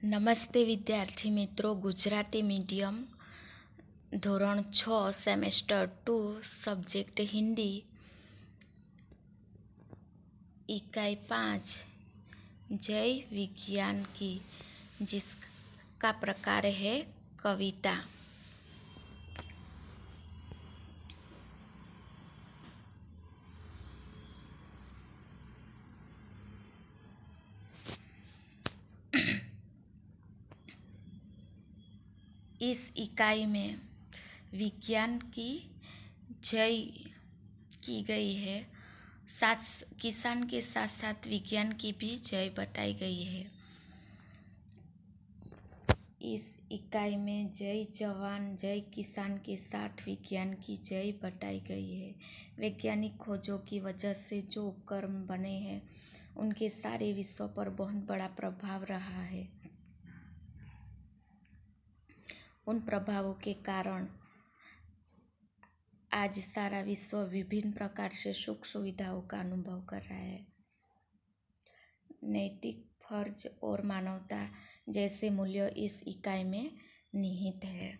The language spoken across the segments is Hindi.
નમસ્તે વિદ્યાર્થી મિત્રો. ગુજરાતી મીડિયમ ધોરણ 6 સેમેસ્ટર 2 सब्जेक्ट हिंदी इकाई 5 जय विज्ञान की, जिसका प्रकार है कविता। इस इकाई में विज्ञान की जय की गई है। साथ किसान के साथ साथ विज्ञान की भी जय बताई गई है। इस इकाई में जय जवान जय किसान के साथ विज्ञान की जय बताई गई है। वैज्ञानिक खोजों की वजह से जो उपकरण बने हैं उनके सारे विश्व पर बहुत बड़ा प्रभाव रहा है। उन प्रभावों के कारण आज सारा विश्व विभिन्न प्रकार से सुख सुविधाओं का अनुभव कर रहा है। नैतिक फर्ज और मानवता जैसे मूल्य इस इकाई में निहित है।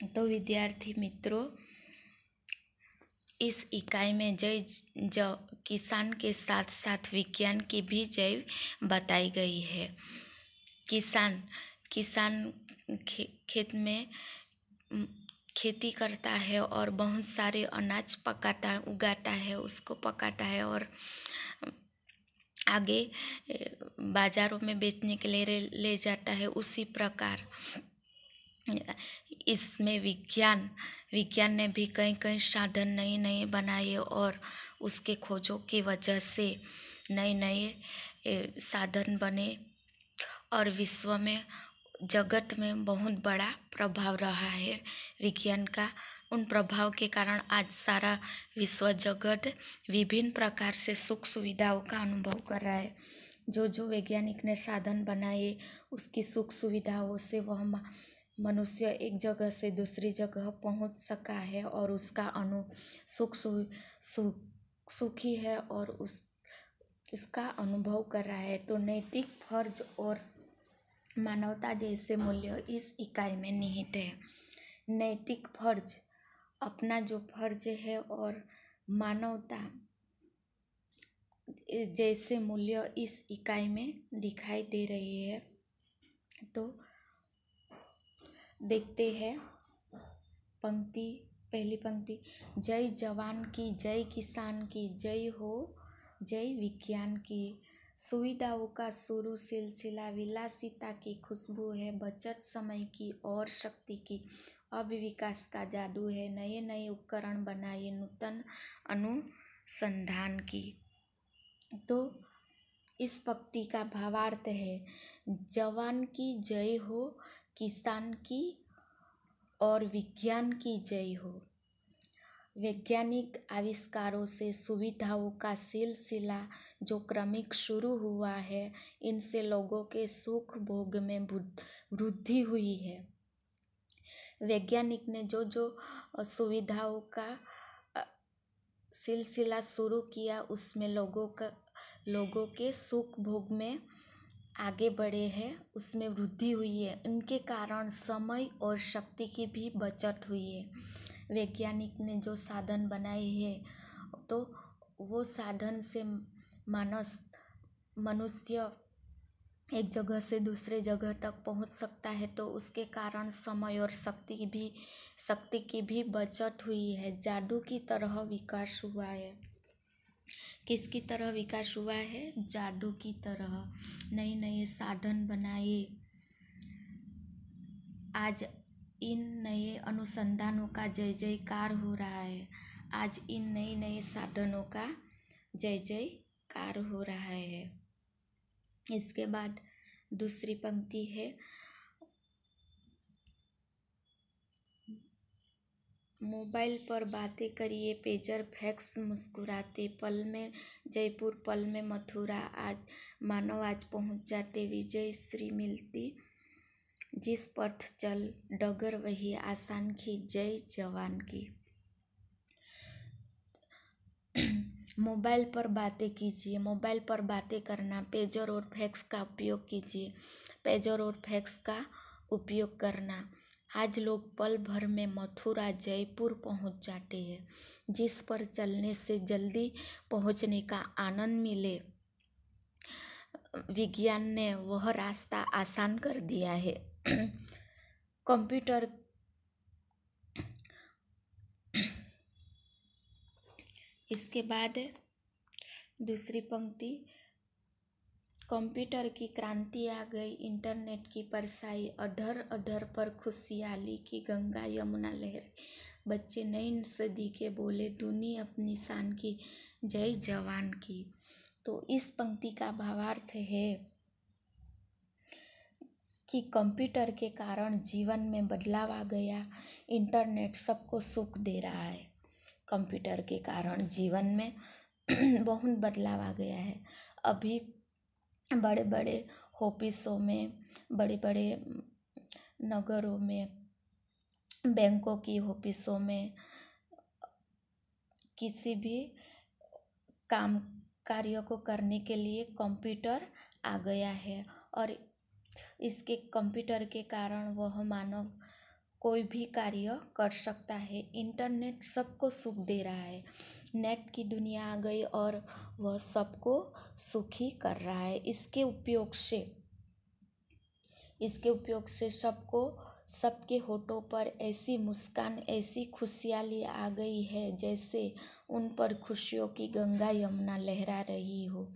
तो विद्यार्थी मित्रों, इस इकाई में जय किसान के साथ साथ विज्ञान की भी जय बताई गई है। किसान खेत में खेती करता है और बहुत सारे अनाज उगाता है, उसको पकाता है और आगे बाज़ारों में बेचने के लिए ले जाता है। उसी प्रकार इसमें विज्ञान ने भी कई साधन नए बनाए और उसके खोजों की वजह से नए साधन बने और विश्व में जगत में बहुत बड़ा प्रभाव रहा है विज्ञान का। उन प्रभाव के कारण आज सारा विश्व जगत विभिन्न प्रकार से सुख सुविधाओं का अनुभव कर रहा है। जो वैज्ञानिक ने साधन बनाए उसकी सुख सुविधाओं से वह मनुष्य एक जगह से दूसरी जगह पहुंच सका है और उसका सुखी है और उसका अनुभव कर रहा है। तो नैतिक फर्ज और मानवता जैसे मूल्य इस इकाई में निहित है। नैतिक फर्ज, अपना जो फर्ज है, और मानवता जैसे मूल्य इस इकाई में दिखाई दे रही है। तो देखते हैं पहली पंक्ति, जय जवान की जय किसान की जय हो, जय विज्ञान की। सुविधाओं का शुरू सिलसिला विलासिता की खुशबू है, बचत समय की और शक्ति की। अब विकास का जादू है, नए उपकरण बनाए, नूतन अनुसंधान की। तो इस पंक्ति का भावार्थ है, जवान की जय हो, किसान की और विज्ञान की जय हो। वैज्ञानिक आविष्कारों से सुविधाओं का सिलसिला जो क्रमिक शुरू हुआ है, इनसे लोगों के सुख भोग में वृद्धि हुई है। वैज्ञानिक ने जो सुविधाओं का सिलसिला शुरू किया उसमें लोगों के सुख भोग में आगे बढ़े हैं, उसमें वृद्धि हुई है। इनके कारण समय और शक्ति की भी बचत हुई है। वैज्ञानिक ने जो साधन बनाए हैं तो वो साधन से मनुष्य एक जगह से दूसरे जगह तक पहुंच सकता है। तो उसके कारण समय और शक्ति की भी बचत हुई है। जादू की तरह विकास हुआ है। किसकी तरह विकास हुआ है? जादू की तरह नए साधन बनाए। आज इन नए अनुसंधानों का जय जयकार हो रहा है। आज इन नए साधनों का जय जयकार हो रहा है। इसके बाद दूसरी पंक्ति है, मोबाइल पर बातें करिए, पेजर फैक्स मुस्कुराते, पल में जयपुर पल में मथुरा, आज मानव आज पहुंच जाते, विजय श्री मिलती, जिस पथ चल डगर वही आसान की, जय जवान की। मोबाइल पर बातें कीजिए, मोबाइल पर बातें करना, पेजर और फैक्स का उपयोग कीजिए, पेजर और फैक्स का उपयोग करना। आज लोग पल भर में मथुरा जयपुर पहुंच जाते हैं। जिस पर चलने से जल्दी पहुंचने का आनंद मिले, विज्ञान ने वह रास्ता आसान कर दिया है। कंप्यूटर इसके बाद दूसरी पंक्ति, कंप्यूटर की क्रांति आ गई, इंटरनेट की परछाई, अधर अधर पर खुशहाली की गंगा यमुना लहर, बच्चे नई सदी के बोले दुनी अपनी शान की, जय जवान की। तो इस पंक्ति का भावार्थ है कि कंप्यूटर के कारण जीवन में बदलाव आ गया, इंटरनेट सबको सुख दे रहा है। कंप्यूटर के कारण जीवन में बहुत बदलाव आ गया है। अभी बड़े बड़े ऑफिसों में, बड़े बड़े नगरों में, बैंकों की ऑफिसों में, किसी भी काम कार्य को करने के लिए कंप्यूटर आ गया है और इसके कंप्यूटर के कारण वह मानव कोई भी कार्य कर सकता है। इंटरनेट सबको सुख दे रहा है, नेट की दुनिया आ गई और वह सबको सुखी कर रहा है। इसके उपयोग से सबको, सबके होठों पर ऐसी मुस्कान, ऐसी खुशहाली आ गई है जैसे उन पर खुशियों की गंगा यमुना लहरा रही हो।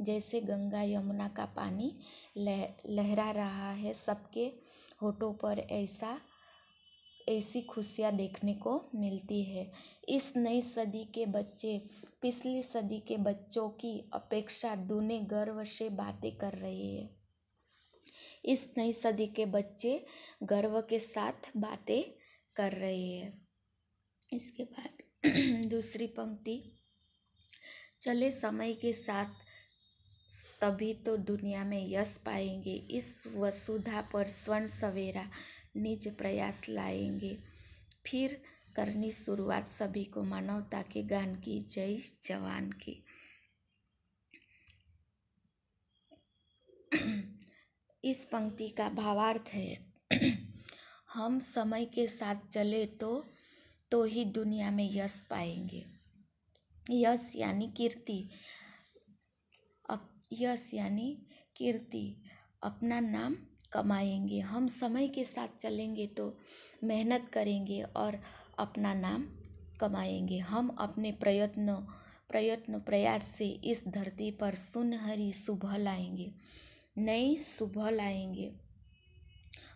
जैसे गंगा यमुना का पानी लहरा रहा है, सबके होठों पर ऐसी खुशियाँ देखने को मिलती है। इस नई सदी के बच्चे पिछली सदी के बच्चों की अपेक्षा दूने गर्व से बातें कर रहे हैं। इस नई सदी के बच्चे गर्व के साथ बातें कर रहे हैं। इसके बाद दूसरी पंक्ति, चले समय के साथ तभी तो दुनिया में यश पाएंगे, इस वसुधा पर स्वर्ण सवेरा निज प्रयास लाएंगे, फिर करनी शुरुआत सभी को मानवता के गान की, जय जवान की। इस पंक्ति का भावार्थ है हम समय के साथ चले तो ही दुनिया में यश पाएंगे। यश यानी कीर्ति, यश यानी कीर्ति, अपना नाम कमाएंगे। हम समय के साथ चलेंगे तो मेहनत करेंगे और अपना नाम कमाएंगे। हम अपने प्रयास से इस धरती पर सुनहरी सुबह लाएंगे, नई सुबह लाएंगे।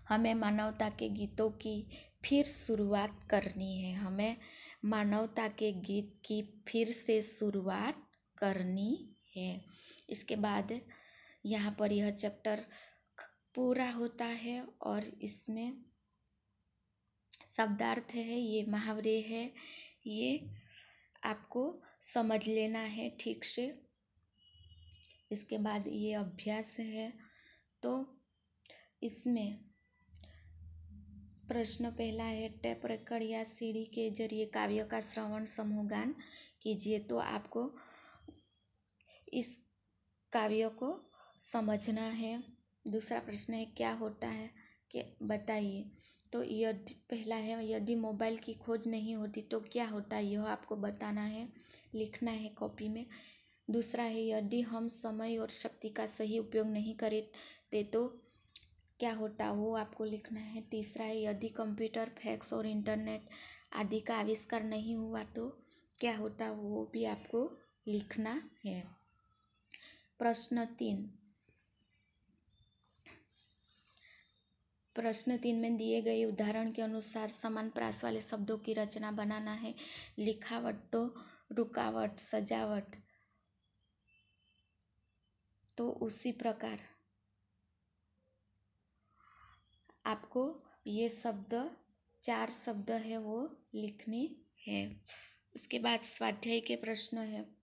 हमें मानवता के गीतों की फिर शुरुआत करनी है, हमें मानवता के गीत की फिर से शुरुआत करनी है। इसके बाद यहाँ पर यह चैप्टर पूरा होता है और इसमें शब्दार्थ है, ये मुहावरे है, ये आपको समझ लेना है ठीक से। इसके बाद ये अभ्यास है। तो इसमें प्रश्न पहला है, टेप रिकॉर्ड या सीडी के जरिए काव्य का श्रवण समूह गान कीजिए। तो आपको इस काव्य को समझना है। दूसरा प्रश्न है, क्या होता है कि बताइए। तो यदि पहला है, यदि मोबाइल की खोज नहीं होती तो क्या होता, यह आपको बताना है, लिखना है कॉपी में। दूसरा है, यदि हम समय और शक्ति का सही उपयोग नहीं करते तो क्या होता, वो आपको लिखना है। तीसरा है, यदि कंप्यूटर, फैक्स और इंटरनेट आदि का आविष्कार नहीं हुआ तो क्या होता, वो भी आपको लिखना है। प्रश्न 3 में दिए गए उदाहरण के अनुसार समान प्रास वाले शब्दों की रचना बनाना है। लिखावट, रुकावट, सजावट। तो उसी प्रकार आपको ये 4 शब्द है वो लिखने हैं। उसके बाद स्वाध्याय के प्रश्न है,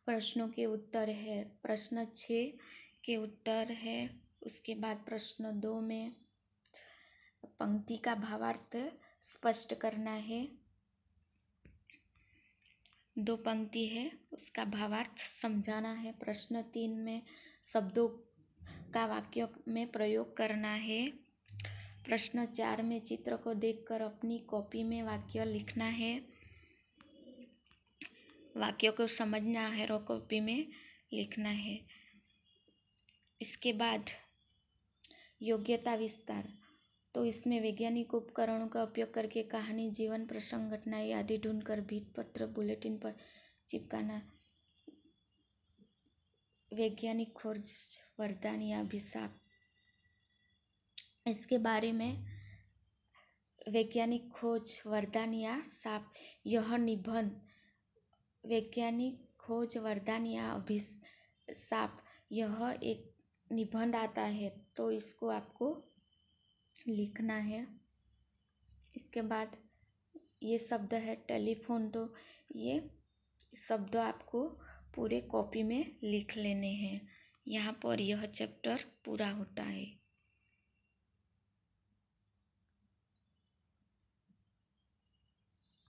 प्रश्नों के उत्तर है। प्रश्न 6 के उत्तर है। उसके बाद प्रश्न 2 में पंक्ति का भावार्थ स्पष्ट करना है। 2 पंक्ति है, उसका भावार्थ समझाना है। प्रश्न 3 में शब्दों का वाक्यों में प्रयोग करना है। प्रश्न 4 में चित्र को देखकर अपनी कॉपी में वाक्य लिखना है। वाक्यों को समझना है और कॉपी में लिखना है। इसके बाद योग्यता विस्तार, तो इसमें वैज्ञानिक उपकरणों का उपयोग करके कहानी, जीवन, प्रसंग, घटनाएं आदि ढूंढकर भित्ति पत्र, बुलेटिन पर चिपकाना। वैज्ञानिक खोज, वरदान या अभिशाप, इसके बारे में वैज्ञानिक खोज, वरदान या शाप, यह निबंध वैज्ञानिक खोज, वरदान या अभिशाप, यह एक निबंध आता है, तो इसको आपको लिखना है। इसके बाद ये शब्द है टेलीफोन, तो ये शब्द आपको पूरे कॉपी में लिख लेने हैं। यहाँ पर यह चैप्टर पूरा होता है।